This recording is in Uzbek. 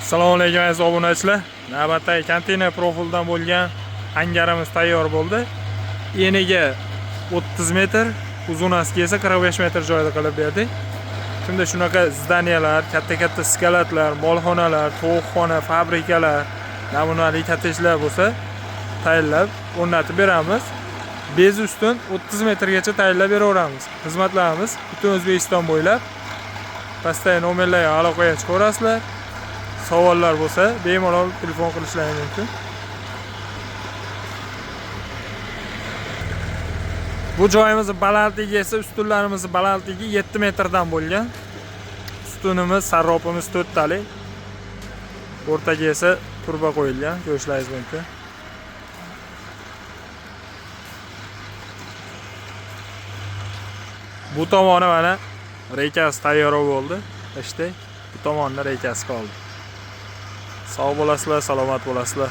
Assalomu alaykum aziz obunachilar. Navbatdagi konteyner profildan bo'lgan hangarimiz tayyor bo'ldi. Eniga 30 metr, uzunasiga esa 45 metr joyda qilib berdik. Shunda shunaqa zdaniyalar, katta-katta skalatlar, molxonalar, tovuqxona, fabrikalar, namunali kottejlar bo'lsa, tayyorlab o'rnatib beramiz. Bez ustun 30 metrgacha tayyorlab beraveramiz. Xizmatlarimiz butun O'zbekiston bo'ylab. Pastdagi nomerlarga aloqaga chiqaverasizlar. Savollar bo'lsa, bemalol telefon qilishlaringiz mumkin. Bu joyimizni balandligi esa ustunlarimiz balandligi 7 metrdan bo'lgan. Ustunimiz, sarropimiz 4 talik. O'rtaga esa turba qo'yilgan, ko'rishlaringiz mumkin. Bu tomoni mana reykasi tayyor bo'ldi. İşte bu tomonda reykasi qoldi. Sog' bo'lasizlar, salomat bo'lasizlar.